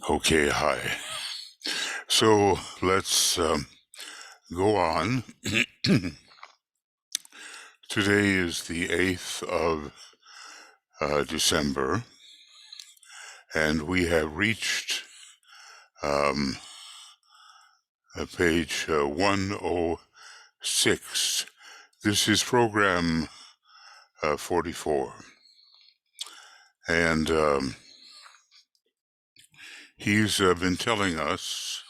Okay, hi. So let's go on. Today is the 8th of December, and we have reached page 106. This is program 44. And he's been telling us,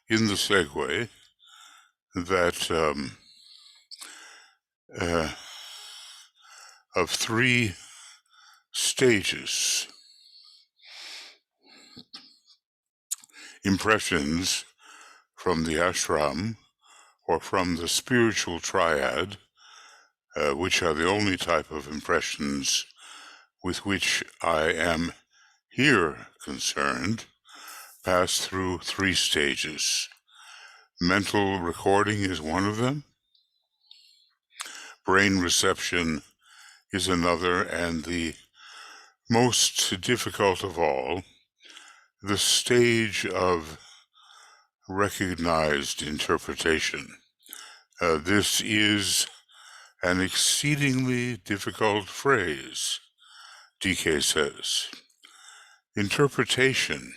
in the segue, that of three stages: impressions from the Ashram or from the Spiritual Triad, which are the only type of impressions with which I am here concerned, pass through three stages. Mental recording is one of them. Brain reception is another, and the most difficult of all, the stage of recognized interpretation. This is an exceedingly difficult phrase, DK says. Interpretation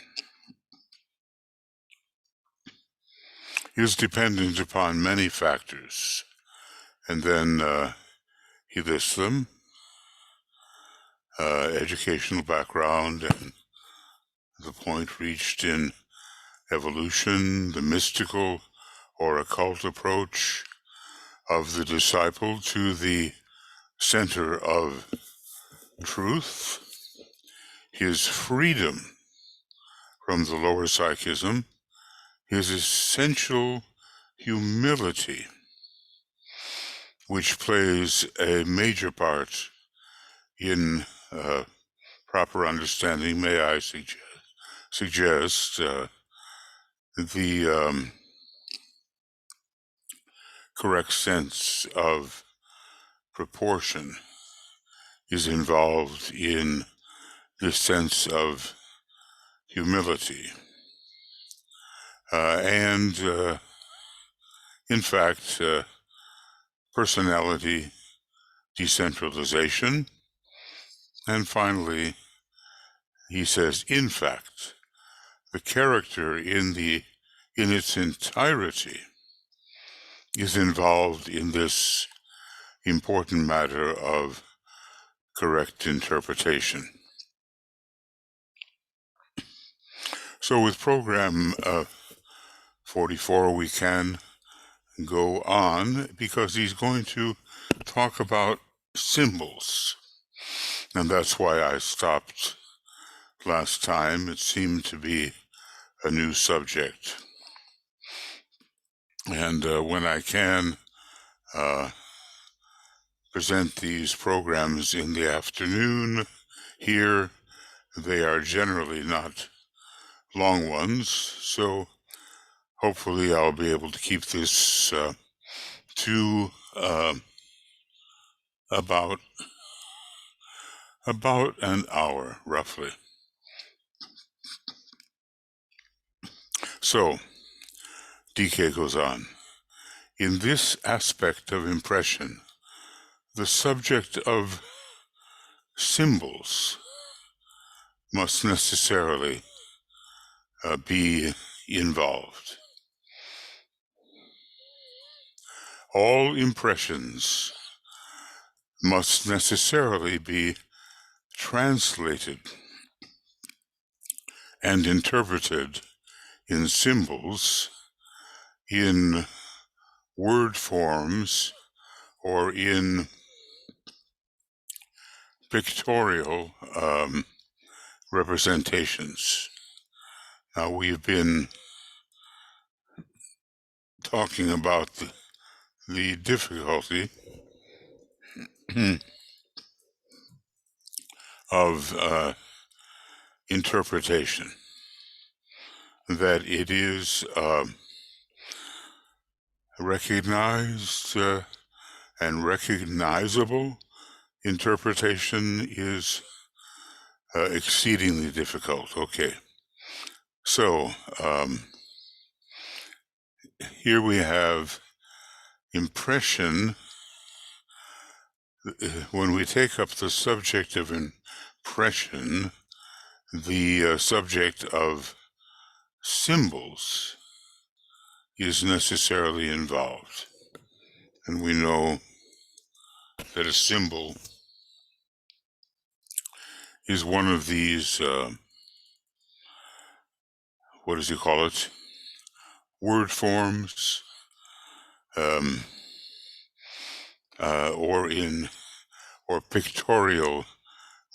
is dependent upon many factors, and then he lists them: educational background and the point reached in evolution, the mystical or occult approach of the disciple to the center of truth, his freedom from the lower psychism, his essential humility, which plays a major part in proper understanding, may I suggest the correct sense of proportion is involved in this sense of humility. And in fact, personality decentralization. And finally, he says, in fact, the character in its entirety is involved in this important matter of correct interpretation. So with program 44, we can go on because he's going to talk about symbols. And that's why I stopped last time. It seemed to be a new subject. And when I can present these programs in the afternoon here, they are generally not long ones, so hopefully I'll be able to keep this to about an hour, roughly. So, DK goes on. In this aspect of impression, the subject of symbols must necessarily be involved. All impressions must necessarily be translated and interpreted in symbols, in word forms, or in pictorial representations. Now, we've been talking about the difficulty of interpretation, that it is recognized and recognizable. Interpretation is exceedingly difficult. Okay. So, here we have impression. When we take up the subject of impression, the subject of symbols is necessarily involved. And we know that a symbol is one of these, what does he call it? Word forms, or pictorial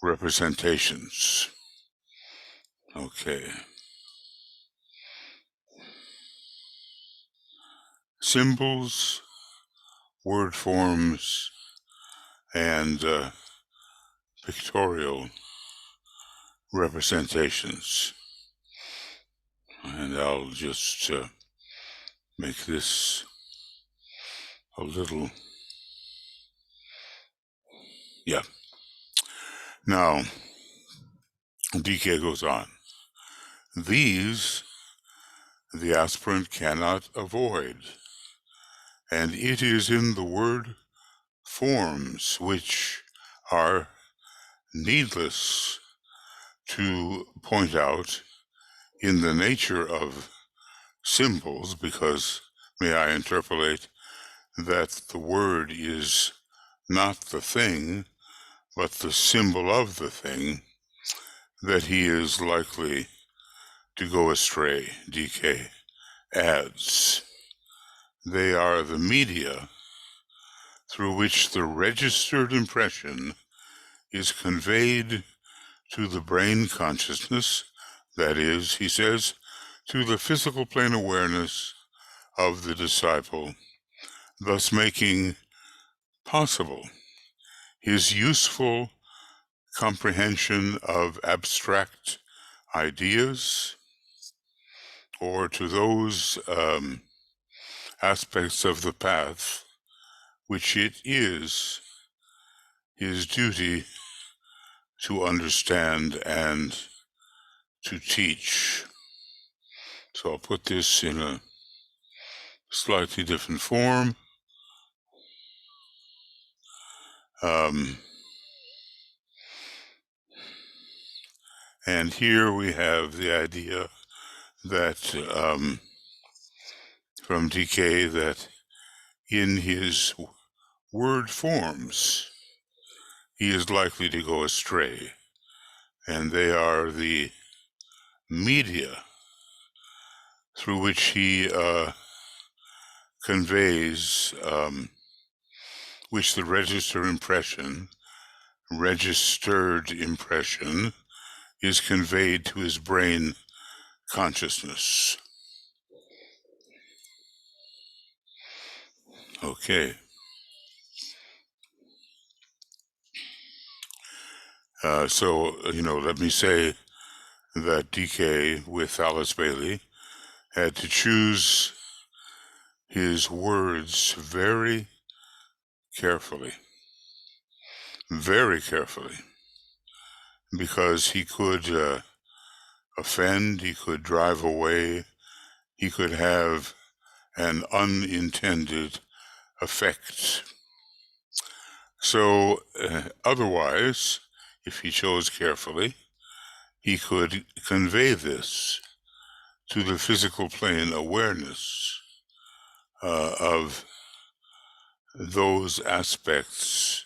representations. Okay. Symbols, word forms, and pictorial representations. And I'll just make this a little, yeah. Now, DK goes on. These the aspirant cannot avoid, and it is in the word forms which are needless to point out in the nature of symbols, because, may I interpolate, that the word is not the thing, but the symbol of the thing, that he is likely to go astray. DK adds, they are the media through which the registered impression is conveyed to the brain consciousness, that is, he says, to the physical plane awareness of the disciple, thus making possible his useful comprehension of abstract ideas, or to those aspects of the path which it is his duty to understand and to teach. So I'll put this in a slightly different form. And here we have the idea that from DK, that in his word forms he is likely to go astray, and they are the media through which he conveys, which the registered impression is conveyed to his brain consciousness. Okay. So, let me say that DK, with Alice Bailey, had to choose his words very carefully, because he could offend, he could drive away, he could have an unintended effect. So otherwise, if he chose carefully, he could convey this to the physical plane awareness of those aspects,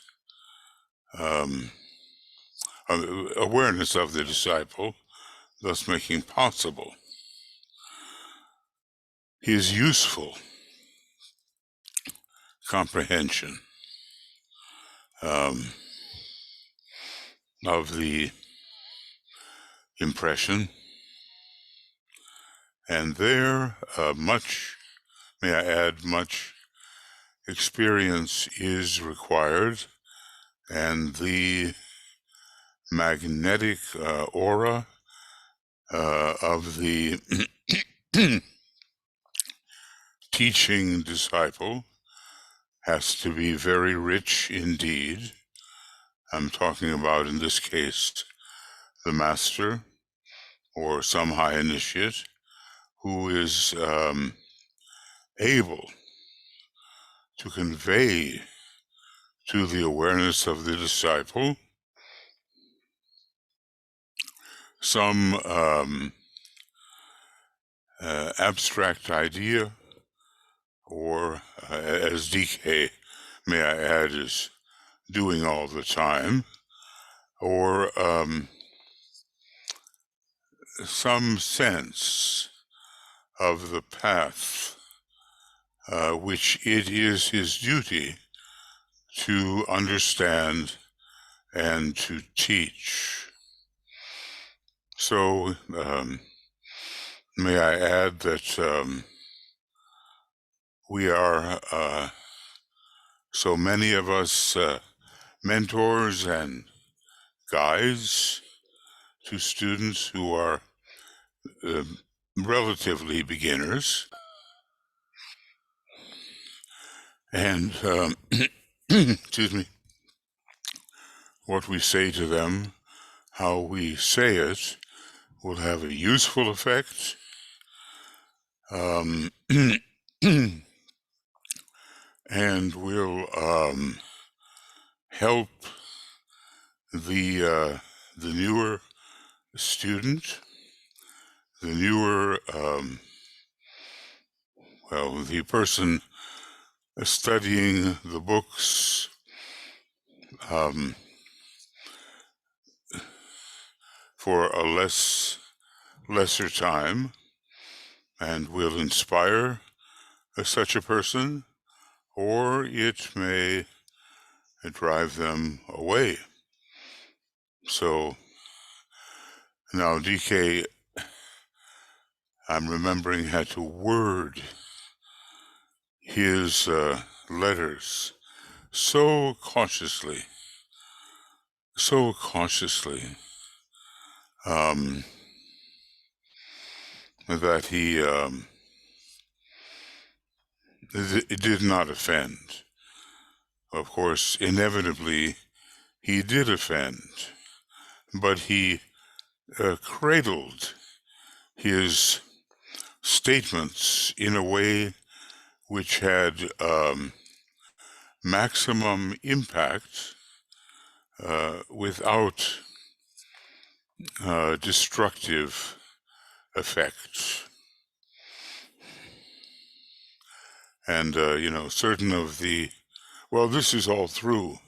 awareness of the disciple, thus making possible his useful comprehension of the impression. And there, much experience is required, and the magnetic aura of the teaching disciple has to be very rich indeed. I'm talking about, in this case, the master or some high initiate who is able to convey to the awareness of the disciple some abstract idea, or as DK, may I add, is doing all the time, or some sense of the path which it is his duty to understand and to teach. So may I add that we are, so many of us, mentors and guides to students who are relatively beginners. And, excuse me, what we say to them, how we say it, will have a useful effect. And will help the newer student, the newer, the person studying the books for a lesser time, and will inspire such a person, or it may drive them away. So now DK, I'm remembering, had to word his letters so cautiously, that he it did not offend. Of course, inevitably, he did offend, but he cradled his statements in a way which had maximum impact without destructive effects. And, certain of the, this is all through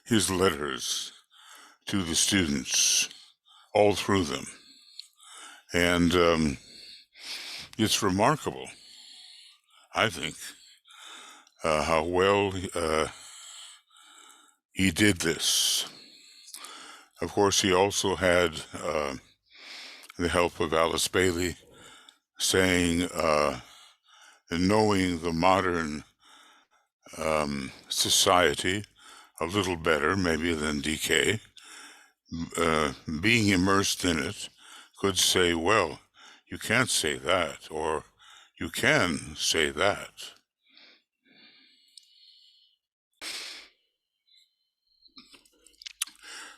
his letters to the students, all through them. And it's remarkable, I think, how well he did this. Of course, he also had the help of Alice Bailey saying, knowing the modern society a little better, maybe, than DK, being immersed in it, could say, well, you can't say that, or you can say that.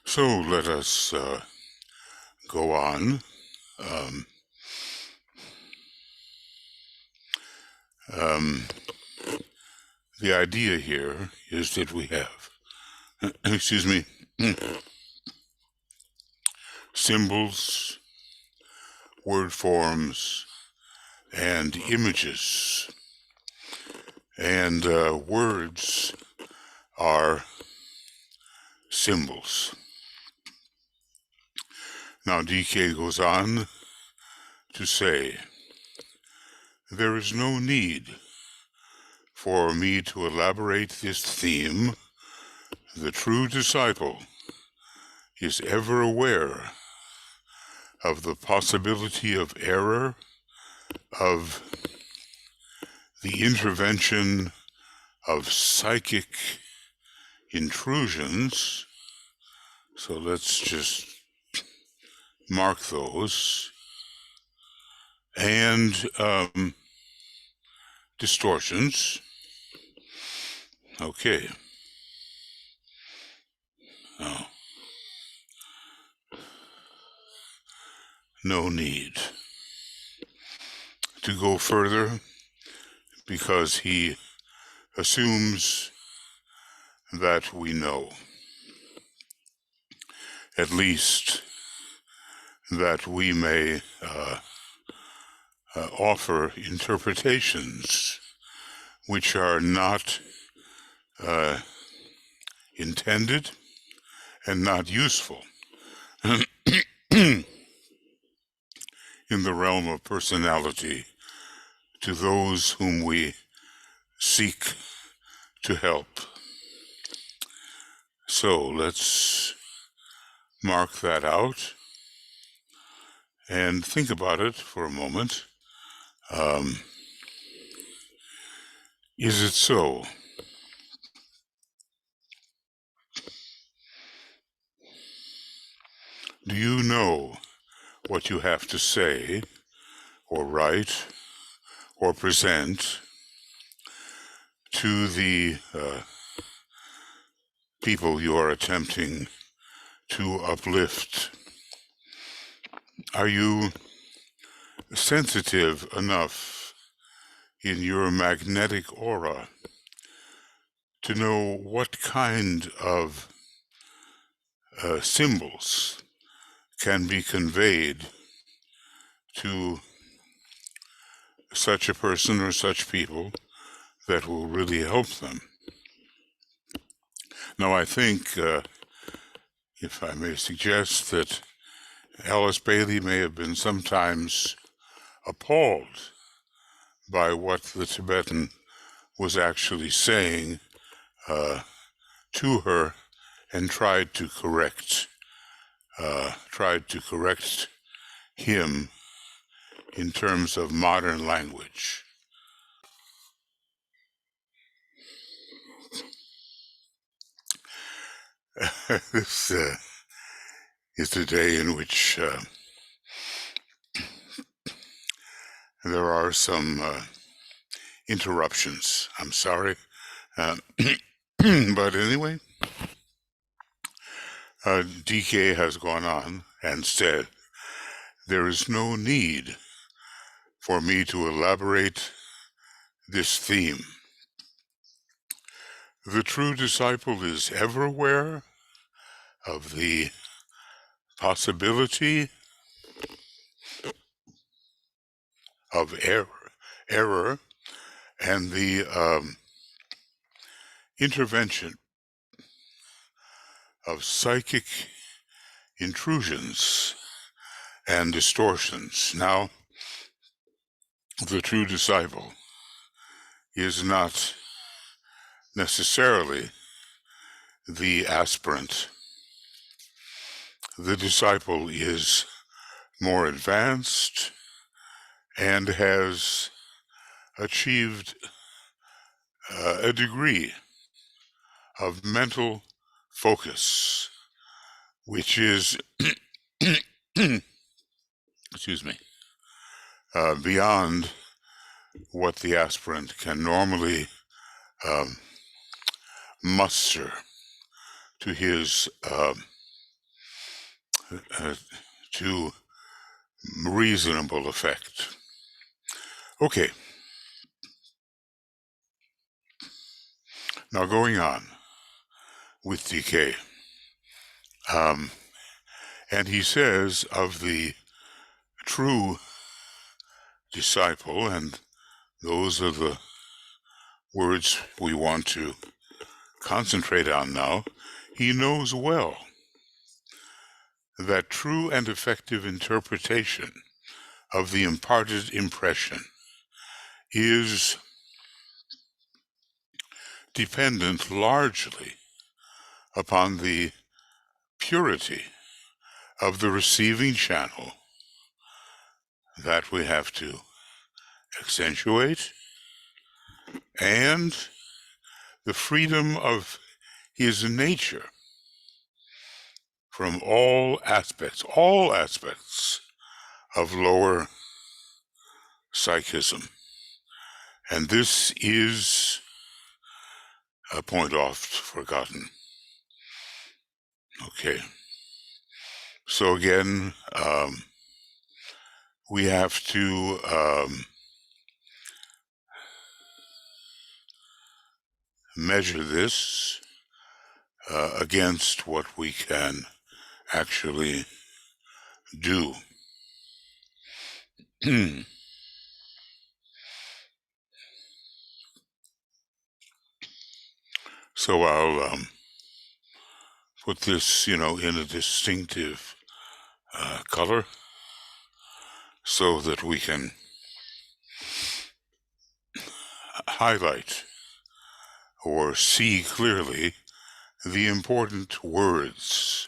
So let us go on. The idea here is that we have, excuse me, symbols, word forms, and images. And words are symbols. Now DK goes on to say, there is no need for me to elaborate this theme. The true disciple is ever aware of the possibility of error, of the intervention of psychic intrusions. So let's just mark those. And distortions. Okay. no need to go further, because he assumes that we know, at least that we may offer interpretations which are not intended and not useful in the realm of personality to those whom we seek to help. So let's mark that out and think about it for a moment. Is it so? Do you know what you have to say or write or present to the people you are attempting to uplift? Are you sensitive enough in your magnetic aura to know what kind of symbols can be conveyed to such a person or such people that will really help them? Now, I think, if I may suggest, that Alice Bailey may have been sometimes appalled by what the Tibetan was actually saying to her, and tried to correct him in terms of modern language. This is a day in which there are some interruptions. I'm sorry. But anyway, DK has gone on and said, there is no need for me to elaborate this theme. The true disciple is ever aware of the possibility of error and the intervention of psychic intrusions and distortions. Now, the true disciple is not necessarily the aspirant. The disciple is more advanced and has achieved a degree of mental focus, which is, excuse me, beyond what the aspirant can normally muster to his to reasonable effect. Okay. Now, going on with DK, and he says of the true disciple, and those are the words we want to concentrate on now, he knows well that true and effective interpretation of the imparted impression is dependent largely upon the purity of the receiving channel that we have to accentuate, and the freedom of his nature from all aspects of lower psychism. And this is a point oft forgotten. Okay. So again, we have to measure this against what we can actually do. So I'll put this, in a distinctive color so that we can highlight or see clearly the important words,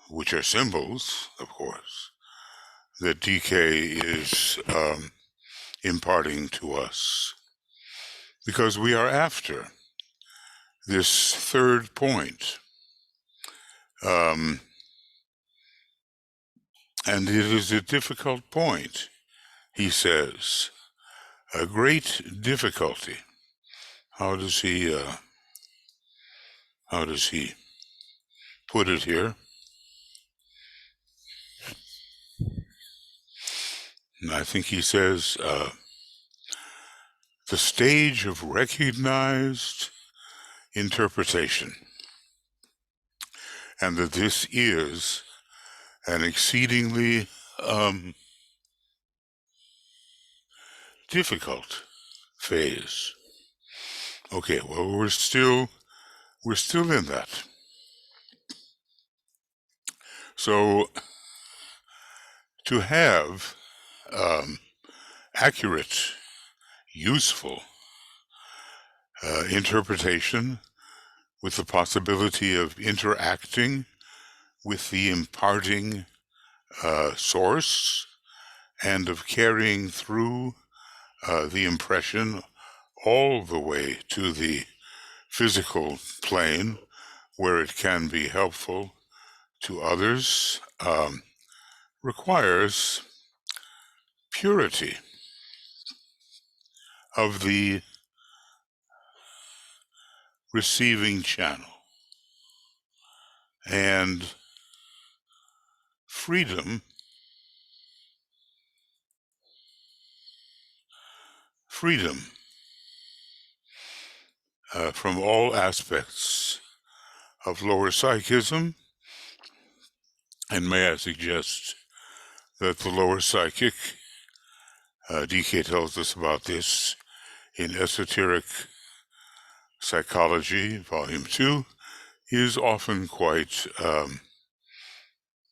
which are symbols, of course, that DK is imparting to us. Because we are after this third point. And it is a difficult point, he says. A great difficulty. How does he put it here? And I think he says, the stage of recognized interpretation, and that this is an exceedingly difficult phase. Okay, well, we're still in that. So to have accurate, useful interpretation with the possibility of interacting with the imparting source and of carrying through the impression all the way to the physical plane where it can be helpful to others, requires purity of the receiving channel and freedom from all aspects of lower psychism. And may I suggest that the lower psychic, DK tells us about this in Esoteric Psychology, Volume 2, is often quite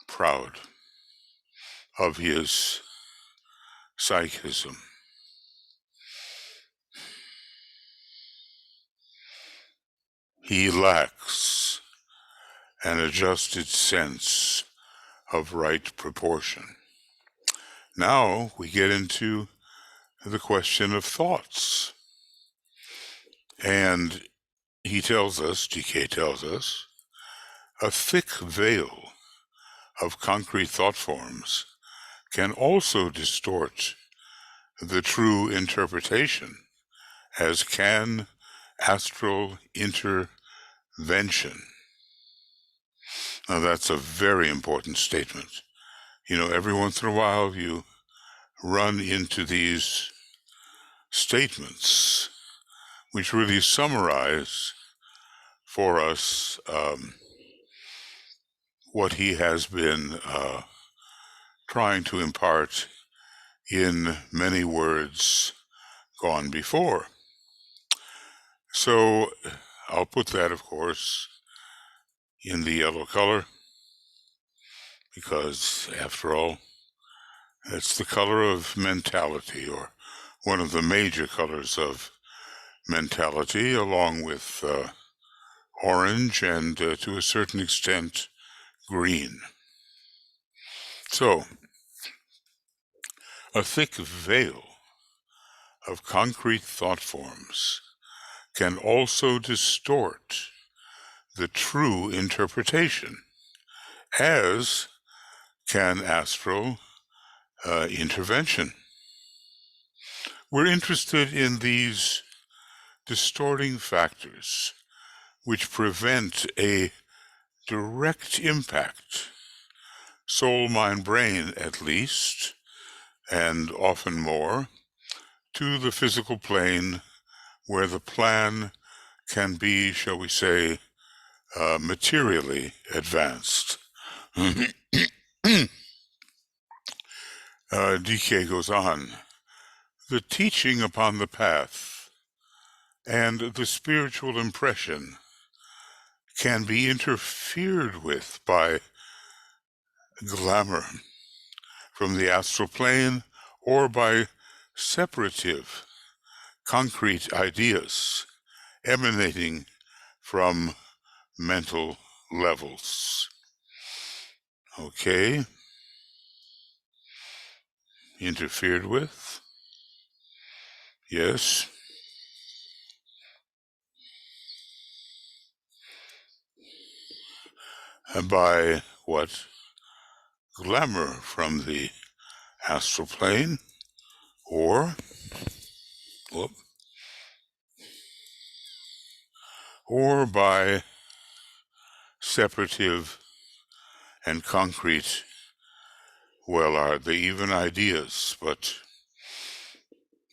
proud of his psychism. He lacks an adjusted sense of right proportion. Now we get into the question of thoughts. And he tells us, DK tells us, a thick veil of concrete thought forms can also distort the true interpretation, as can astral intervention. Now that's a very important statement. Every once in a while you run into these statements which really summarize for us what he has been trying to impart in many words gone before. So I'll put that, of course, in the yellow color, because after all, it's the color of mentality, or one of the major colors of mentality, along with orange and to a certain extent green. So a thick veil of concrete thought forms can also distort the true interpretation, as can astral intervention. We're interested in these distorting factors which prevent a direct impact, soul, mind, brain at least, and often more, to the physical plane where the plan can be, shall we say, materially advanced. DK goes on, the teaching upon the path and the spiritual impression can be interfered with by glamour from the astral plane or by separative, concrete ideas emanating from mental levels. Okay. Interfered with? Yes. By what? Glamour from the astral plane, or by separative and concrete, well, are they even ideas? But,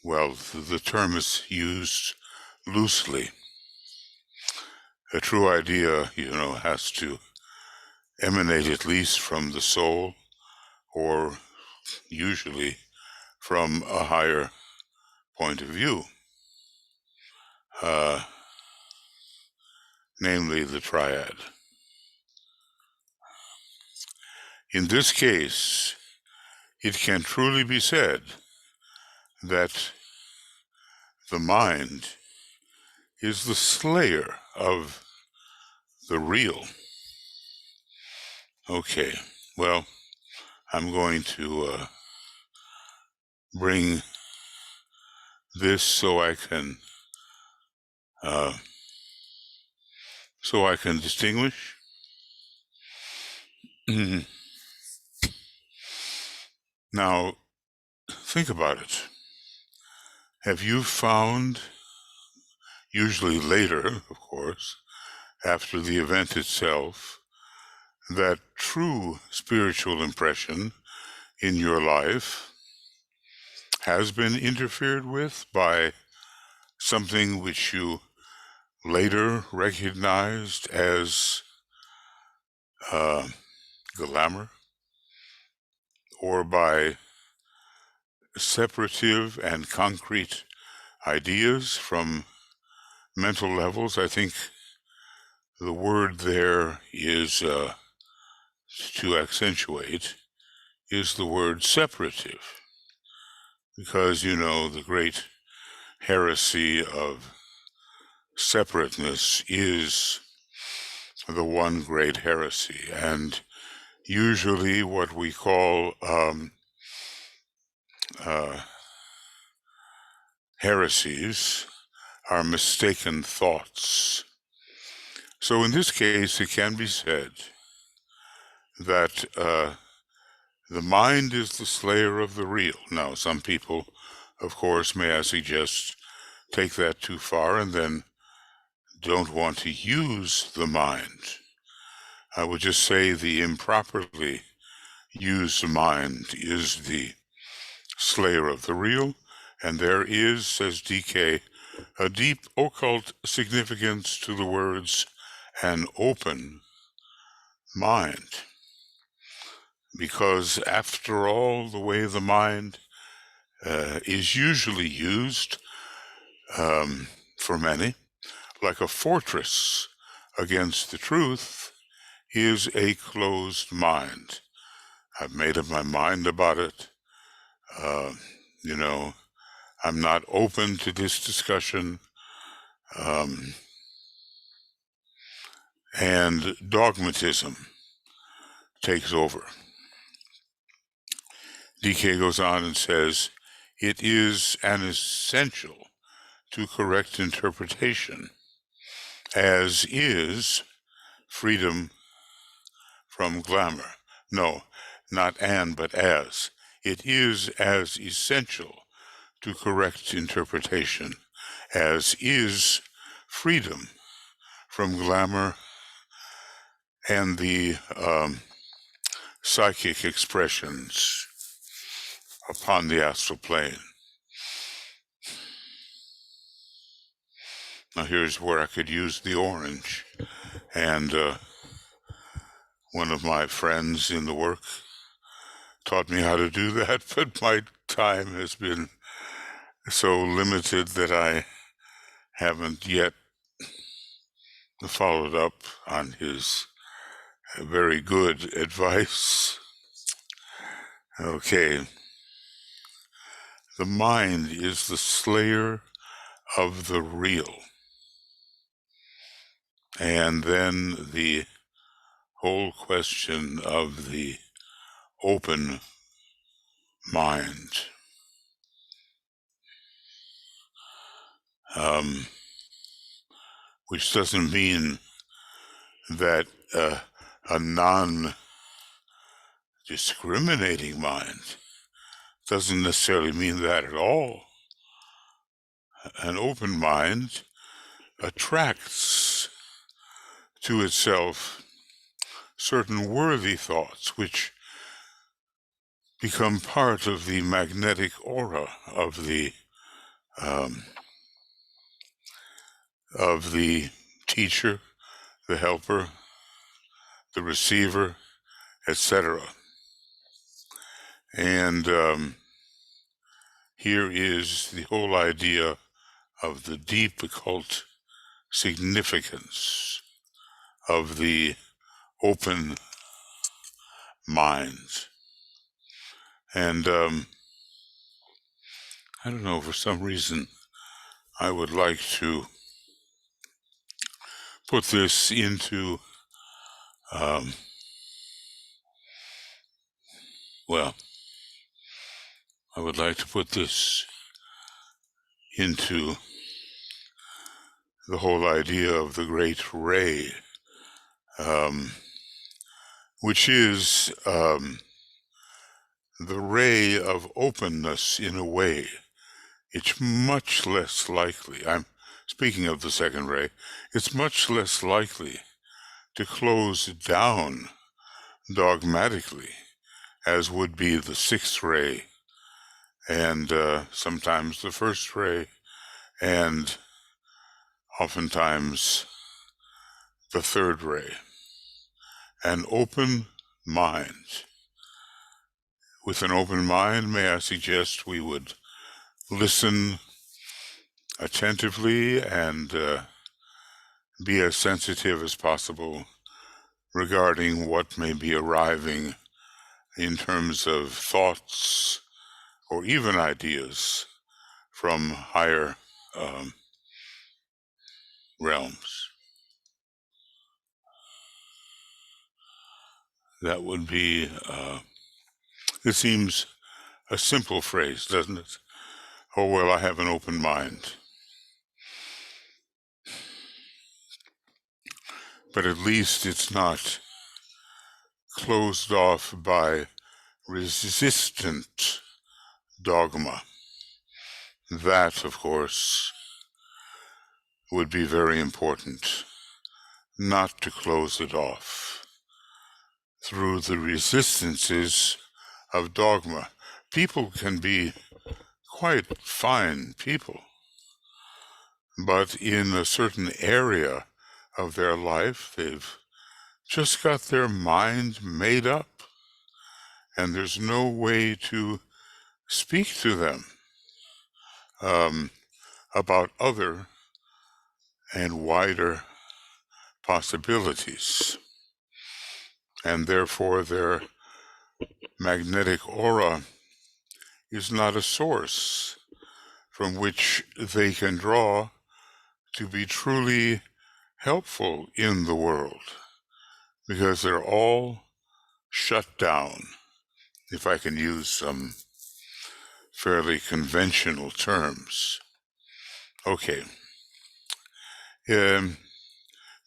well, the term is used loosely. A true idea, has to emanate at least from the soul, or usually from a higher point of view, namely the triad. In this case, it can truly be said that the mind is the slayer of the real. Okay, well, I'm going to bring this so I can distinguish. Now, think about it. Have you found, usually later, of course, after the event itself, that true spiritual impression in your life has been interfered with by something which you later recognized as glamour, or by separative and concrete ideas from mental levels? I think the word there is, to accentuate, is the word separative. Because, the great heresy of separateness is the one great heresy. And usually what we call heresies are mistaken thoughts. So in this case, it can be said that the mind is the slayer of the real. Now, some people, of course, may I suggest, take that too far and then don't want to use the mind. I would just say the improperly used mind is the slayer of the real, and there is, says DK, a deep occult significance to the words an open mind. Because after all, the way the mind is usually used for many, like a fortress against the truth, is a closed mind. I've made up my mind about it. I'm not open to this discussion. And dogmatism takes over. DK goes on and says, it is an essential to correct interpretation, as is freedom from glamour. No, not and, but as. It is as essential to correct interpretation as is freedom from glamour and the psychic expressions upon the astral plane. Now here's where I could use the orange. And one of my friends in the work taught me how to do that, but my time has been so limited that I haven't yet followed up on his very good advice. Okay. The mind is the slayer of the real. And then the whole question of the open mind. Which doesn't mean that a non-discriminating mind doesn't necessarily mean that at all. An open mind attracts to itself certain worthy thoughts which become part of the magnetic aura of the teacher, the helper, the receiver, etc. And here is the whole idea of the deep occult significance of the open mind. And I don't know, for some reason, I would like to put this into, well, I would like to put this into the whole idea of the great ray, which is the ray of openness in a way. It's much less likely, I'm speaking of the second ray, it's much less likely to close down dogmatically as would be the sixth ray and sometimes the first ray and oftentimes the third ray. An open mind. With an open mind, may I suggest we would listen attentively and be as sensitive as possible regarding what may be arriving in terms of thoughts or even ideas from higher realms. That would be, it seems a simple phrase, doesn't it? Oh, well, I have an open mind. But at least it's not closed off by resistant dogma. That, of course, would be very important, not to close it off through the resistances of dogma. People can be quite fine people, but in a certain area of their life, they've just got their mind made up, and there's no way to speak to them about other and wider possibilities. And therefore, their magnetic aura is not a source from which they can draw to be truly helpful in the world, because they're all shut down, if I can use some fairly conventional terms. Okay.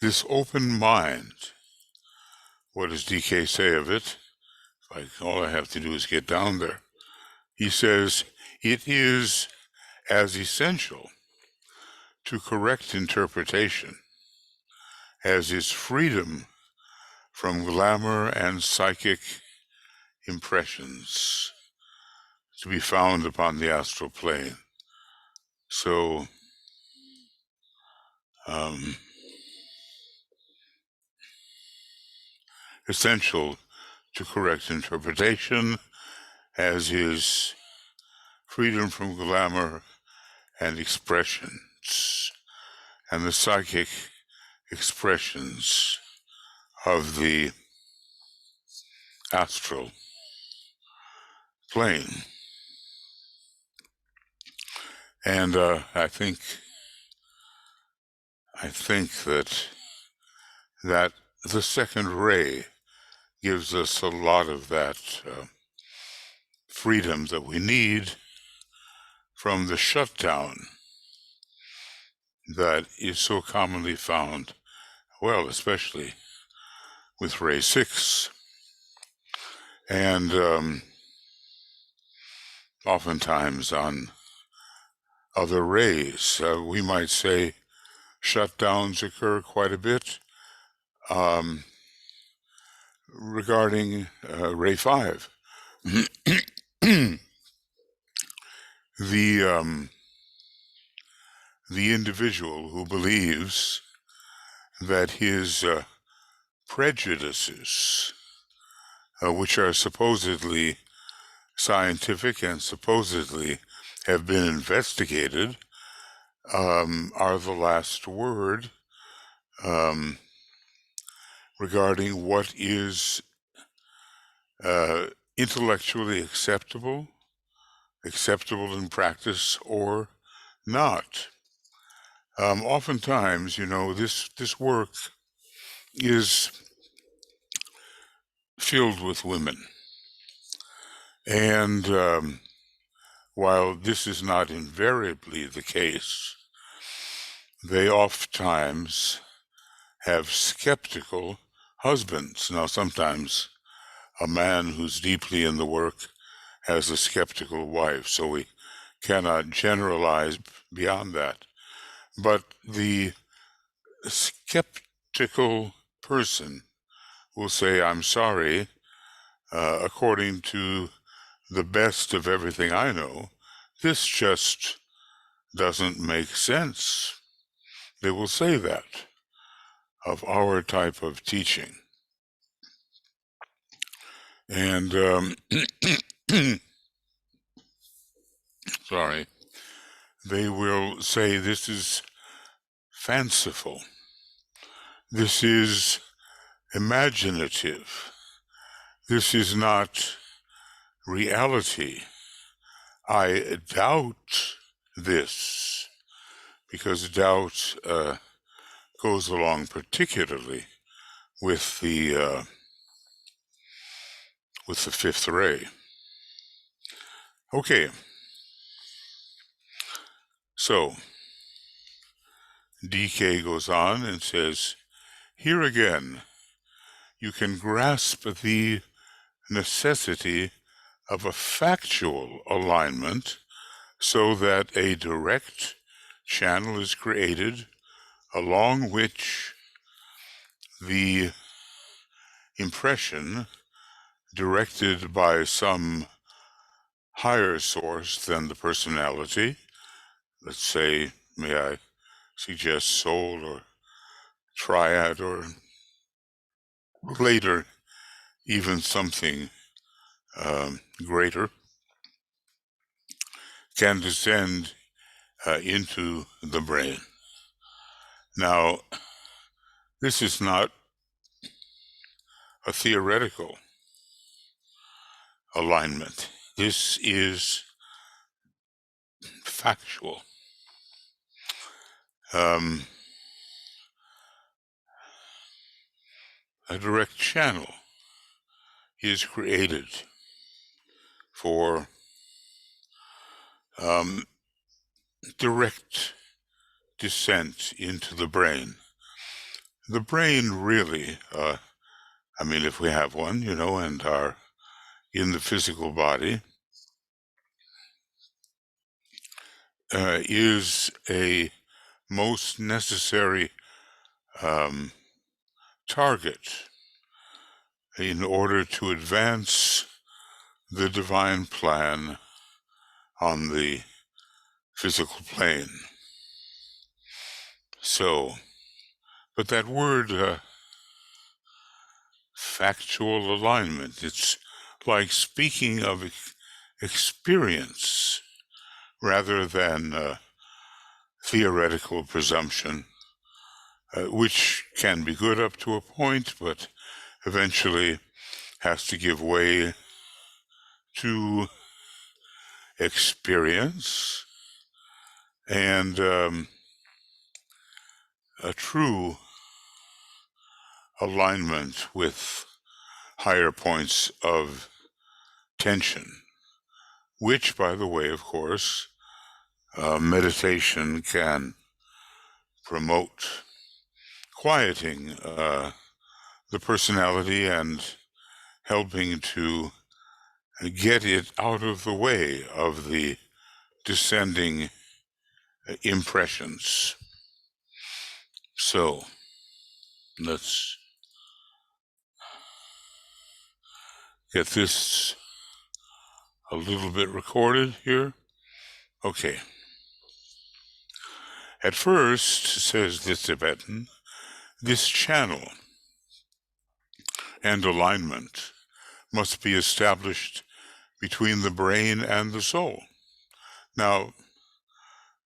This open mind, what does DK say of it? Like, all I have to do is get down there. He says, it is as essential to correct interpretation as is freedom from glamour and psychic impressions. to be found upon the astral plane. So, essential to correct interpretation, as is freedom from glamour and expressions, and the psychic expressions of the astral plane. And I think that the second ray gives us a lot of that freedom that we need from the shutdown that is so commonly found, well, especially with ray 6. And oftentimes on other rays, we might say shutdowns occur quite a bit regarding ray 5. The individual who believes that his prejudices, which are supposedly scientific and supposedly have been investigated, are the last word regarding what is intellectually acceptable in practice, or not. Oftentimes, this work is filled with women. And while this is not invariably the case, they oftentimes have skeptical husbands. Now, sometimes a man who's deeply in the work has a skeptical wife, so we cannot generalize beyond that. But the skeptical person will say, I'm sorry, according to the best of everything I know, this just doesn't make sense. They will say that of our type of teaching. And, sorry, they will say this is fanciful. This is imaginative. This is not reality. I doubt this, because doubt goes along particularly with the fifth ray. Okay, so DK goes on and says, here again, you can grasp the necessity of a factual alignment so that a direct channel is created along which the impression directed by some higher source than the personality, let's say, may I suggest soul or triad, or later even something greater, can descend into the brain. Now, this is not a theoretical alignment. This is factual. A direct channel is created for direct descent into the brain. The brain really, if we have one, and are in the physical body, is a most necessary target in order to advance the divine plan on the physical plane. So, but that word, factual alignment, it's like speaking of experience rather than theoretical presumption, which can be good up to a point, but eventually has to give way to experience and a true alignment with higher points of tension, which, by the way, of course, meditation can promote, quieting the personality and helping to get it out of the way of the descending impressions. So, let's get this a little bit recorded here. Okay. At first, says the Tibetan, this channel and alignment must be established between the brain and the soul. Now,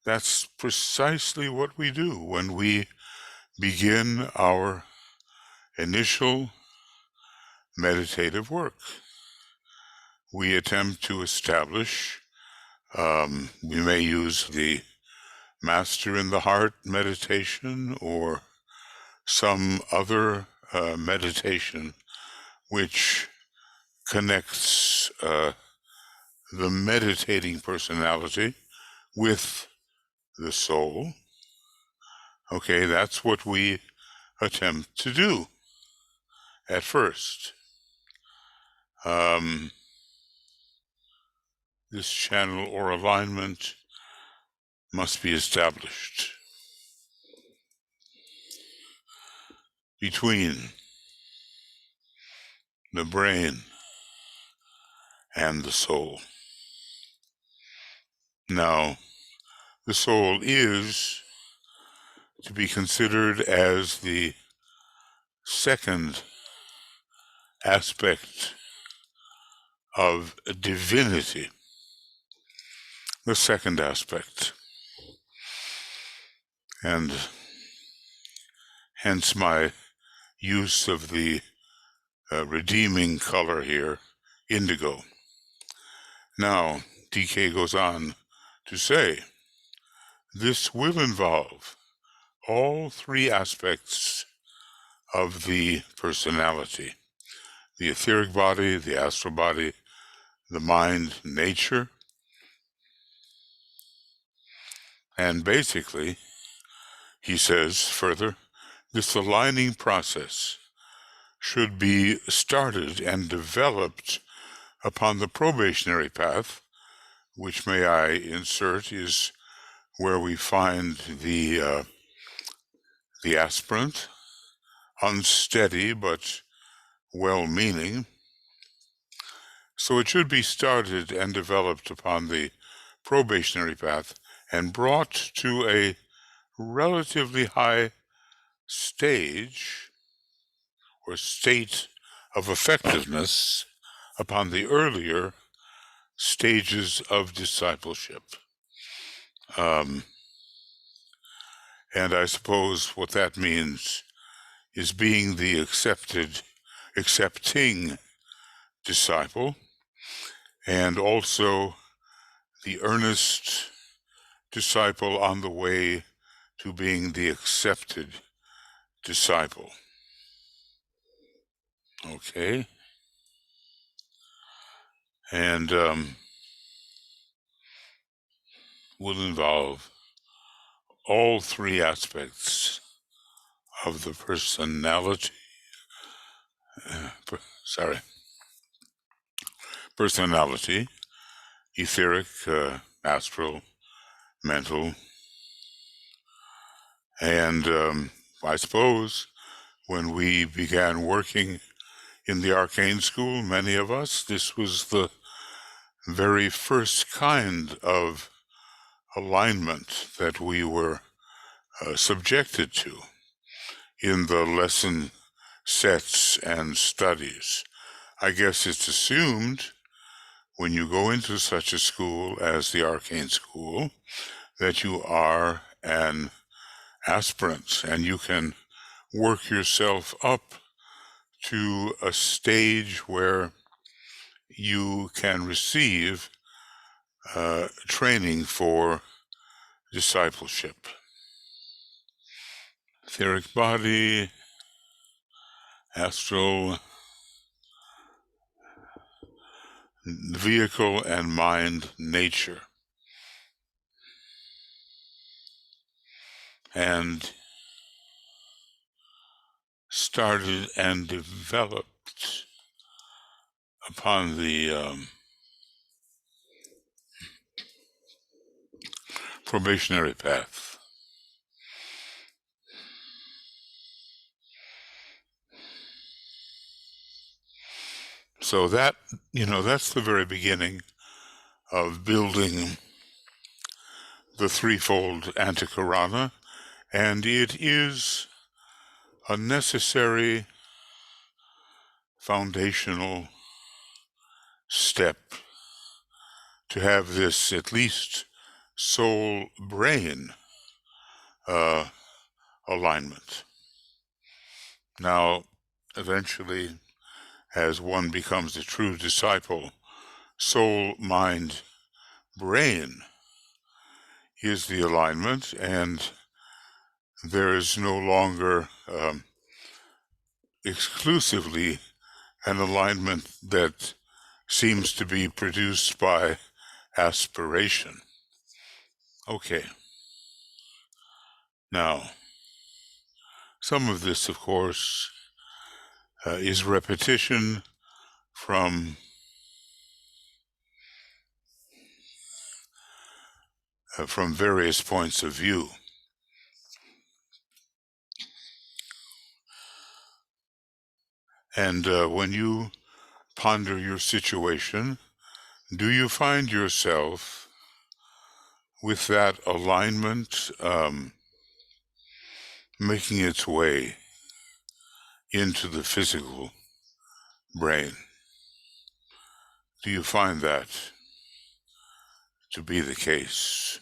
that's precisely what we do when we begin our initial meditative work. We attempt to establish, we may use the Master in the Heart meditation or some other meditation which connects the meditating personality with the soul. Okay, that's what we attempt to do at first. This channel or alignment must be established between the brain and the soul. Now, the soul is to be considered as the second aspect of divinity, the second aspect, and hence my use of the redeeming color here, indigo. Now, DK goes on to say, this will involve all three aspects of the personality: the etheric body, the astral body, the mind, nature. And basically, he says further, this aligning process should be started and developed upon the probationary path, which, may I insert, is where we find the aspirant, unsteady but well-meaning. So it should be started and developed upon the probationary path and brought to a relatively high stage or state of effectiveness upon the earlier stages of discipleship. And I suppose what that means is being the accepting disciple, and also the earnest disciple on the way to being the accepted disciple. Okay? And will involve all three aspects of the personality. Personality, etheric, astral, mental, and I suppose when we began working in the arcane school, many of us, this was the very first kind of alignment that we were subjected to in the lesson sets and studies. I guess it's assumed when you go into such a school as the Arcane School that you are an aspirant and you can work yourself up to a stage where you can receive training for discipleship. Etheric body, astral vehicle, and mind nature. And started and developed upon the probationary path. So that, that's the very beginning of building the threefold antahkarana, and it is a necessary foundational step to have this at least soul-brain alignment. Now, eventually, as one becomes a true disciple, soul, mind, brain is the alignment, and there is no longer exclusively an alignment that seems to be produced by aspiration. Okay. Now, some of this, of course, is repetition from various points of view. And when you ponder your situation, do you find yourself with that alignment making its way into the physical brain? Do you find that to be the case?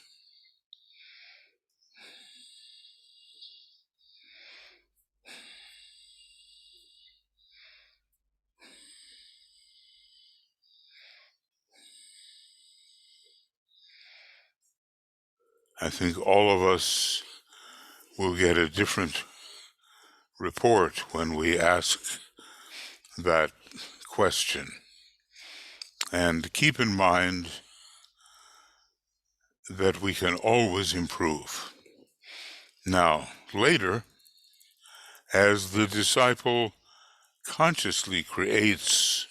I think all of us will get a different report when we ask that question. And keep in mind that we can always improve. Now, later, as the disciple consciously creates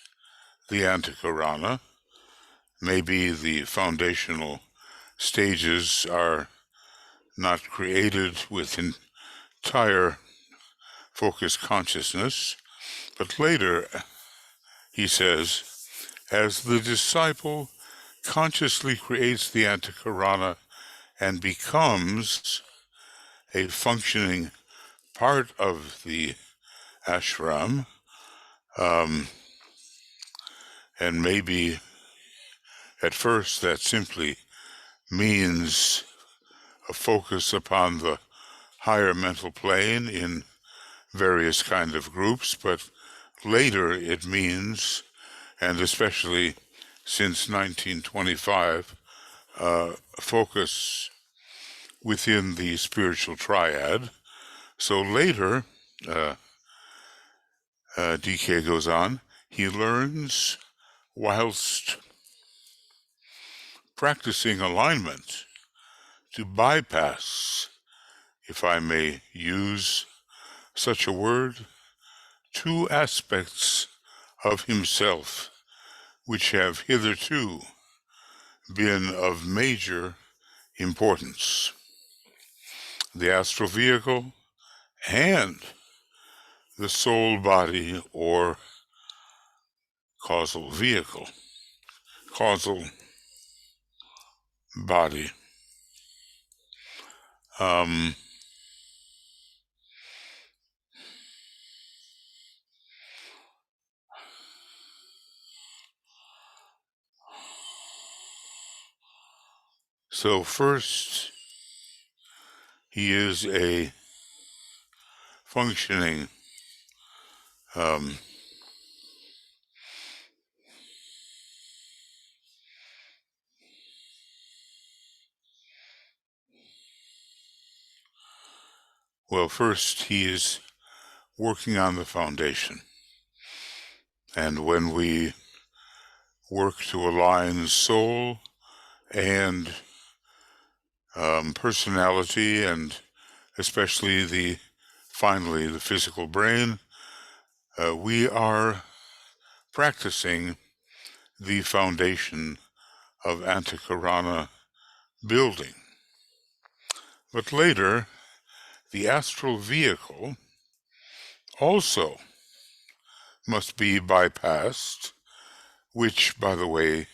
the antahkarana, maybe the foundational stages are not created with entire focused consciousness, but later, he says, as the disciple consciously creates the antahkarana and becomes a functioning part of the ashram, and maybe at first that simply means a focus upon the higher mental plane in various kind of groups, but later it means, and especially since 1925, focus within the spiritual triad. So later, DK goes on, he learns whilst practicing alignment to bypass, if I may use such a word, two aspects of himself which have hitherto been of major importance: the astral vehicle and the soul body or causal vehicle. causal body. So first, he is a functioning first he is working on the foundation. And when we work to align soul and personality, and especially finally the physical brain, we are practicing the foundation of antahkarana building. But later, the astral vehicle also must be bypassed, which, by the way,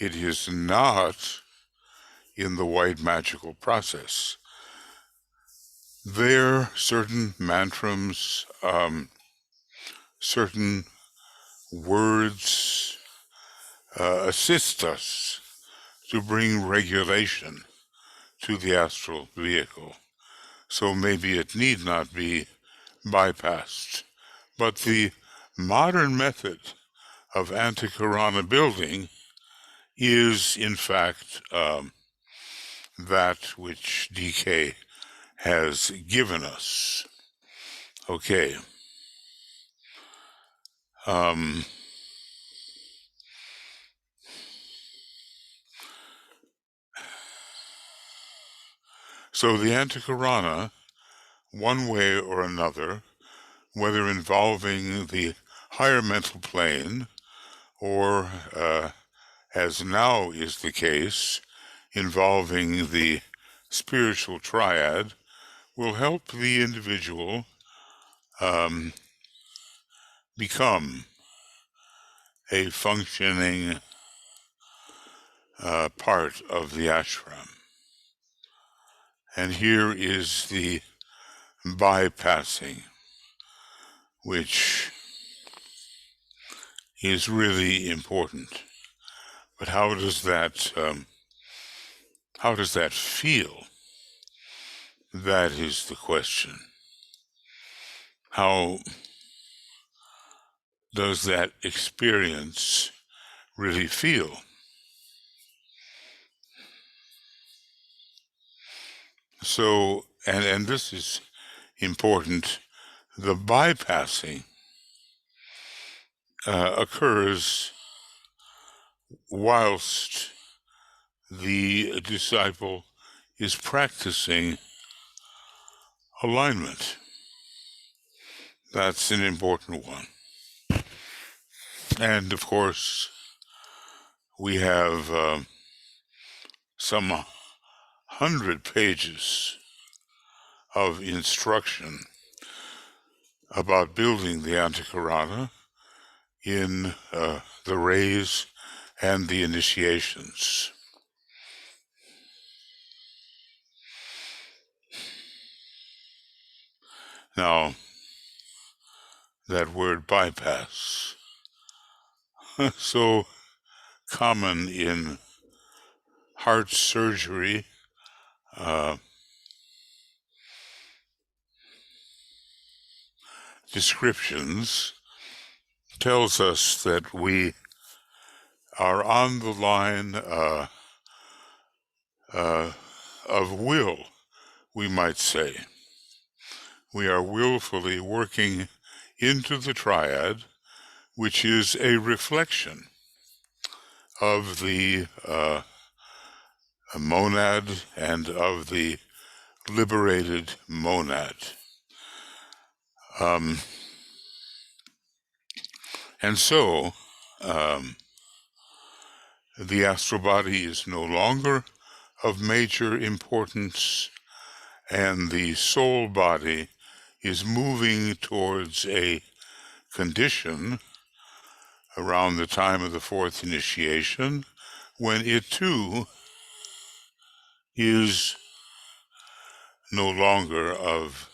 it is not in the white magical process. There, certain mantras, certain words assist us to bring regulation to the astral vehicle. So maybe it need not be bypassed. But the modern method of antahkarana building is, in fact, that which DK has given us. Okay. So the antahkarana, one way or another, whether involving the higher mental plane or, as now is the case, involving the spiritual triad, will help the individual become a functioning part of the ashram. And here is the bypassing, which is really important. But how does that feel? That is the question. How does that experience really feel? So, and this is important, the bypassing occurs whilst the disciple is practicing alignment. That's an important one. And of course, we have some 100 pages of instruction about building the antahkarana in the rays and the initiations. Now, that word bypass, so common in heart surgery, descriptions, tells us that we are on the line of will, we might say. We are willfully working into the triad, which is a reflection of the monad and of the liberated monad. And so, the astral body is no longer of major importance, and the soul body is moving towards a condition around the time of the fourth initiation when it too is no longer of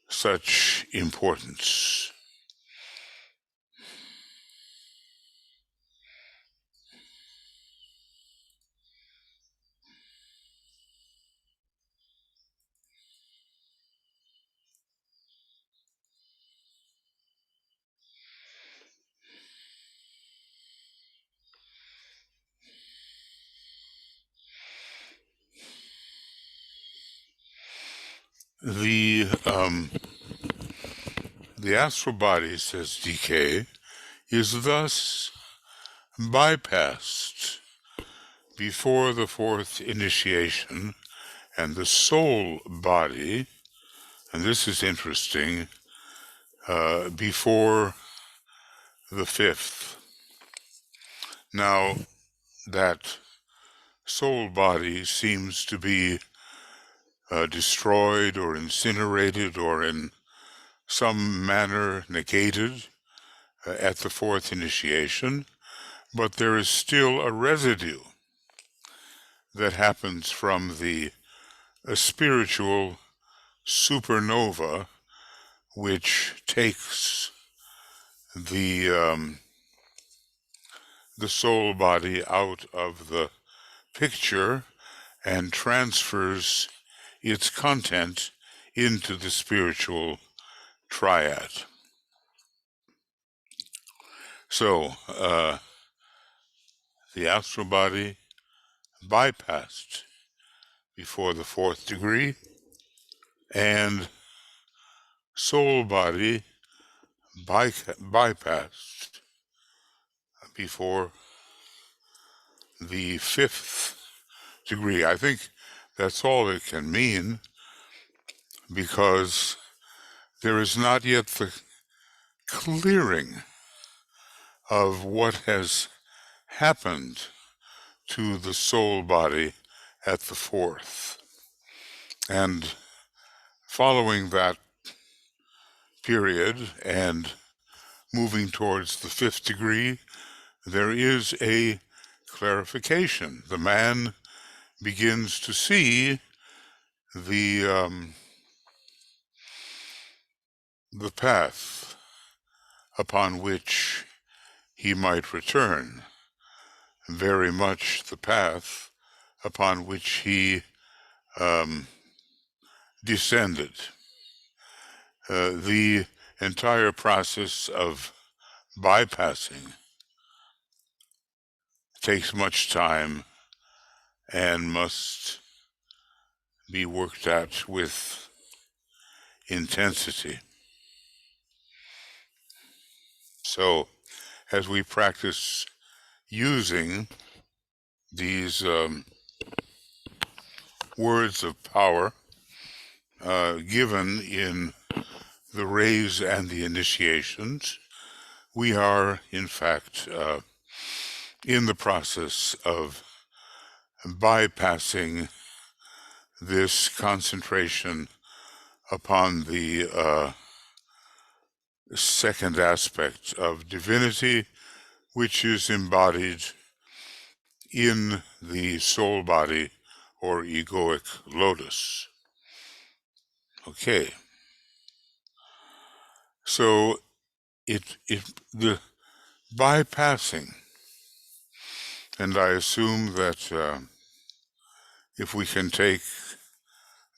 such importance. The astral body, says DK, is thus bypassed before the fourth initiation, and the soul body, and this is interesting, before the fifth. Now, that soul body seems to be destroyed or incinerated or in some manner negated at the fourth initiation, but there is still a residue that happens from the spiritual supernova, which takes the soul body out of the picture and transfers its content into the spiritual triad. So, the astral body bypassed before the fourth degree, and soul body bypassed before the fifth degree. I think that's all it can mean, because there is not yet the clearing of what has happened to the soul body at the fourth. And following that period and moving towards the fifth degree, there is a clarification. The man begins to see the path upon which he might return, very much the path upon which he descended. The entire process of bypassing takes much time and must be worked at with intensity. So, as we practice using these words of power given in the rays and the initiations, we are, in fact, in the process of bypassing this concentration upon the second aspect of divinity, which is embodied in the soul body or egoic lotus. Okay. So the bypassing, and I assume that if we can take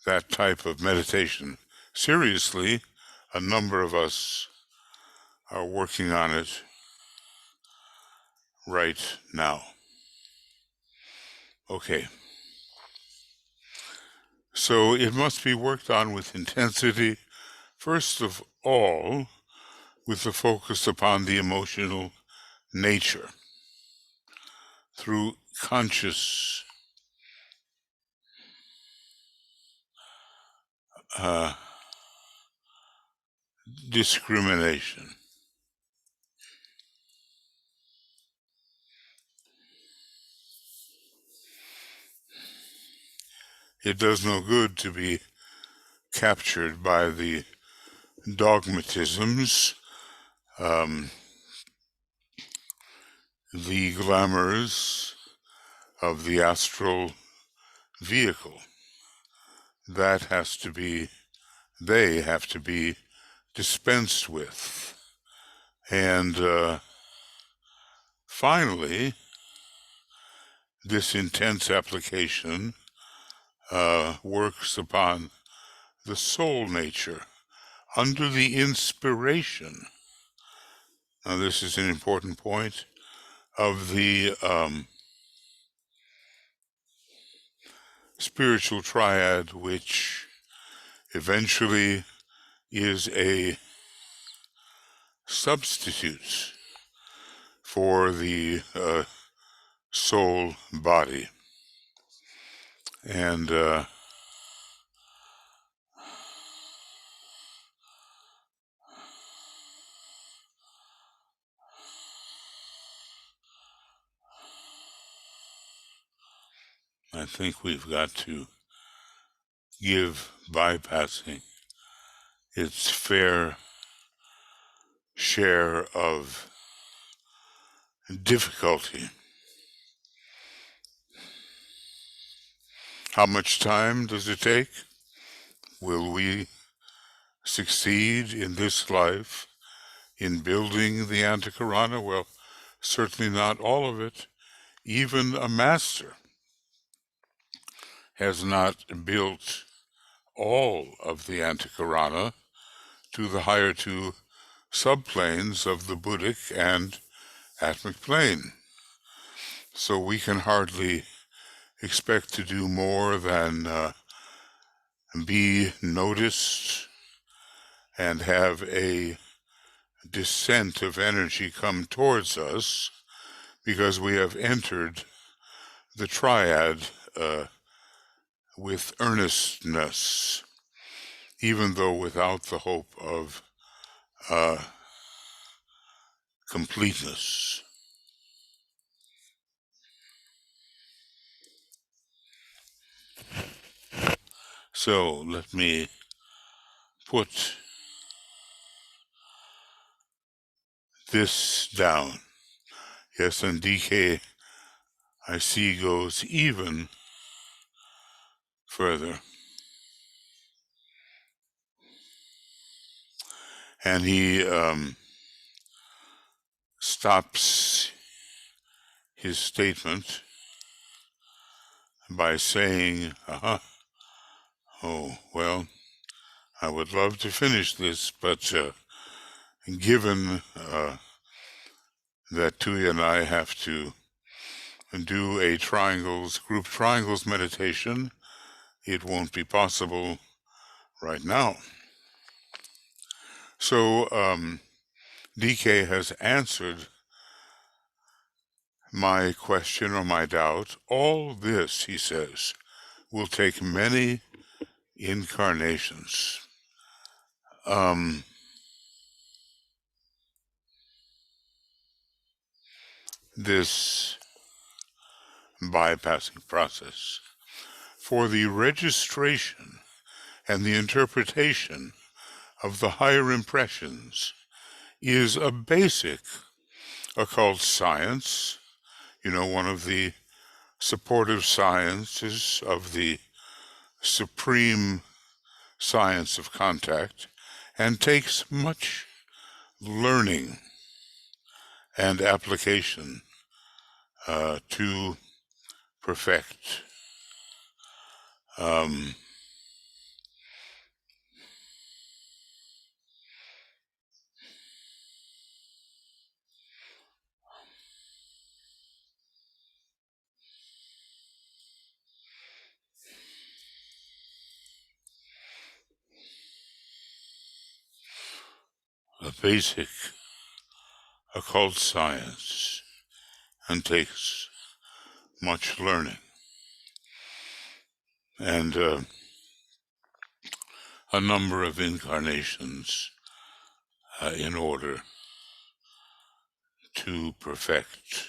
that type of meditation seriously, a number of us are working on it right now. Okay. So it must be worked on with intensity, first of all, with the focus upon the emotional nature through conscious discrimination. It does no good to be captured by the dogmatisms, the glamours, of the astral vehicle. That has to be, they have to be dispensed with. And finally, this intense application works upon the soul nature under the inspiration. Now, this is an important point of the spiritual triad, which eventually is a substitute for the soul body. And I think we've got to give bypassing its fair share of difficulty. How much time does it take? Will we succeed in this life in building the antahkarana? Well, certainly not all of it. Even a master has not built all of the antahkarana to the higher two subplanes of the Buddhic and Atmic plane. So we can hardly expect to do more than be noticed and have a descent of energy come towards us, because we have entered the triad with earnestness, even though without the hope of completeness. So let me put this down. Yes, and DK, I see, goes even further. And he stops his statement by saying, oh, well, I would love to finish this, but given that Tuya and I have to do a group triangles meditation, it won't be possible right now. So DK has answered my question or my doubt. All this, he says, will take many incarnations. This bypassing process for the registration and the interpretation of the higher impressions is a basic occult science, one of the supportive sciences of the supreme science of contact, and takes much learning and application to perfect. A basic occult science, and takes much learning and a number of incarnations in order to perfect.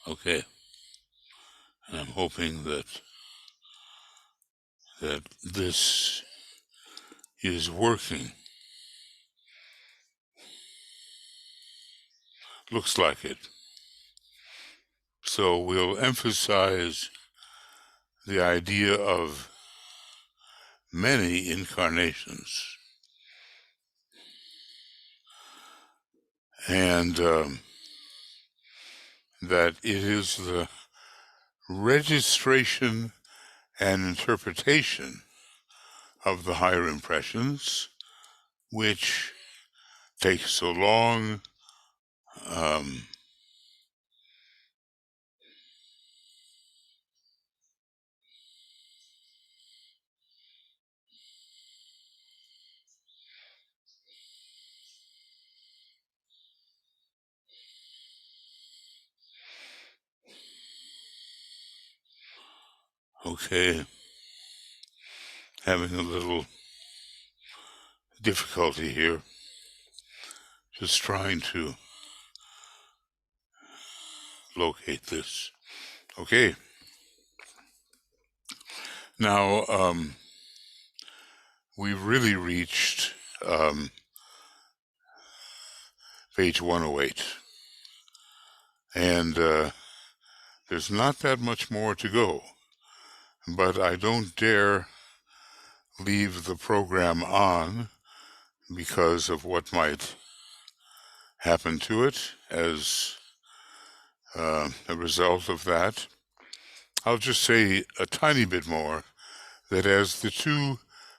Okay, and I'm hoping that this is working. Looks like it. So we'll emphasize the idea of many incarnations. And that it is the registration and interpretation of the higher impressions which takes so long, okay, having a little difficulty here, just trying to locate this. Okay, now we've really reached page 108, and there's not that much more to go, but I don't dare leave the program on because of what might happen to it as a result of that. I'll just say a tiny bit more, that as the two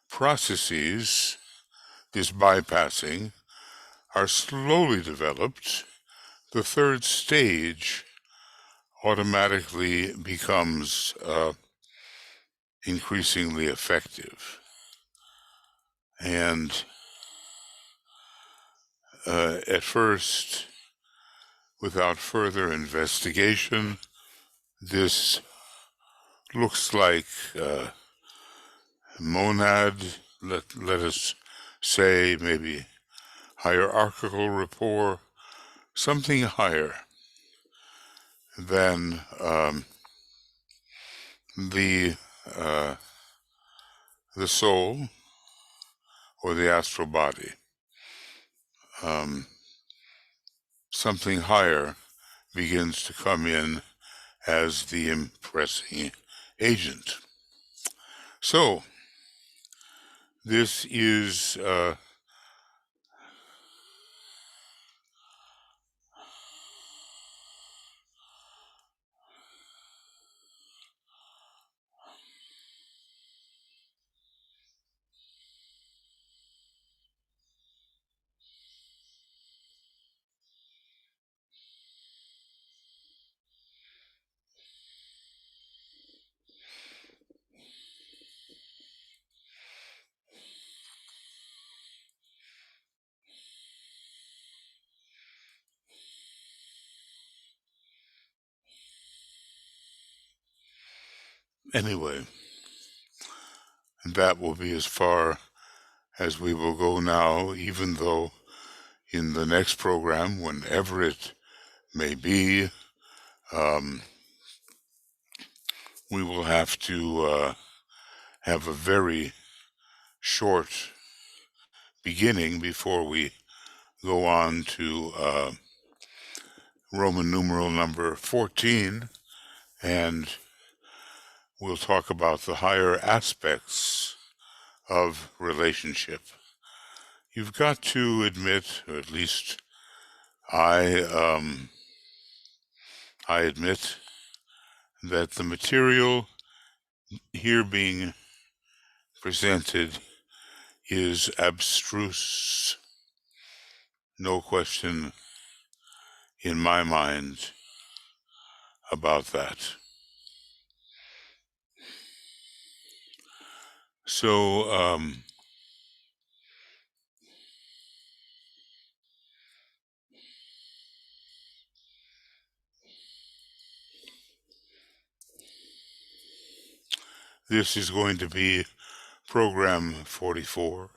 processes, this bypassing, are slowly developed, the third stage automatically becomes increasingly effective. And at first, without further investigation, this looks like monad, let us say, maybe hierarchical rapport, something higher than the soul or the astral body. Something higher begins to come in as the impressing agent. So, this is anyway, that will be as far as we will go now, even though in the next program, whenever it may be, we will have to have a very short beginning before we go on to Roman numeral number 14, and we'll talk about the higher aspects of relationship. You've got to admit, or at least I admit, that the material here being presented is abstruse. No question in my mind about that. So, this is going to be program 44,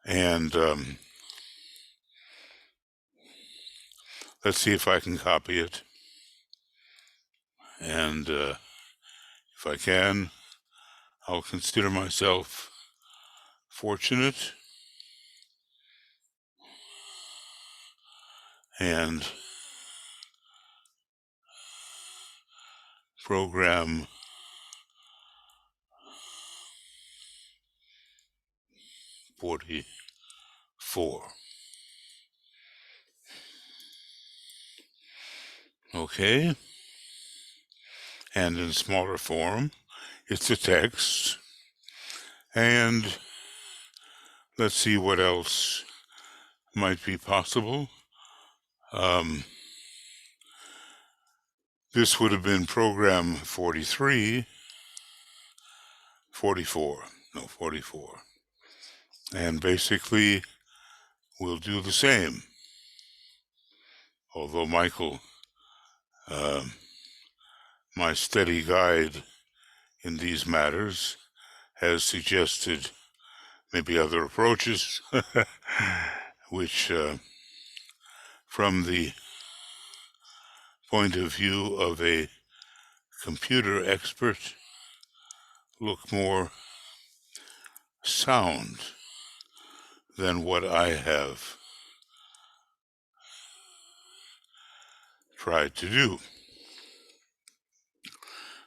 and let's see if I can copy it, and if I can, I'll consider myself fortunate and program 44. Okay, and in smaller form, it's a text, and let's see what else might be possible. This would have been program 44, and basically we'll do the same, although Michael, my steady guide in these matters, has suggested maybe other approaches, which, from the point of view of a computer expert, look more sound than what I have tried to do.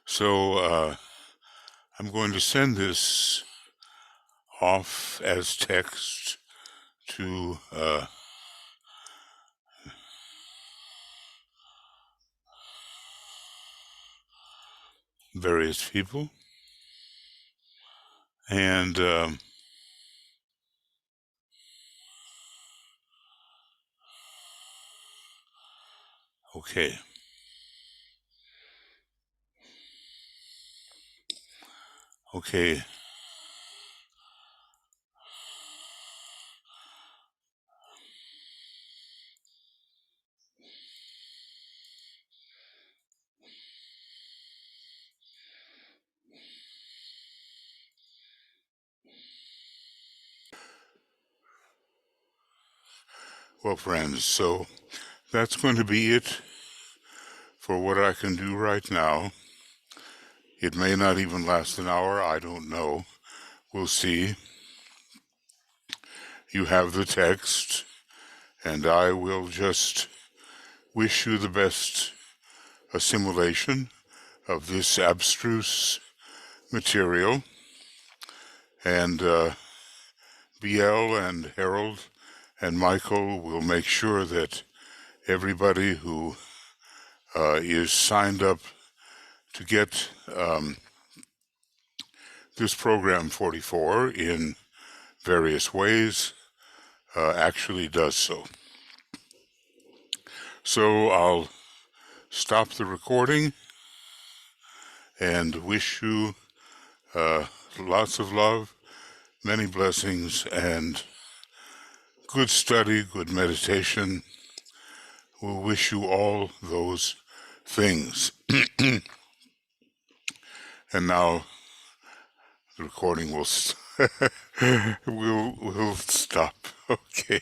So I'm going to send this off as text to various people, and okay. Okay. Well, friends, so that's going to be it for what I can do right now. It may not even last an hour, I don't know. We'll see. You have the text, and I will just wish you the best assimilation of this abstruse material, and BL and Harold and Michael will make sure that everybody who is signed up to get this program 44 in various ways actually does so. So I'll stop the recording and wish you lots of love, many blessings, and good study, good meditation. We'll wish you all those things. And now the recording will will stop. Okay.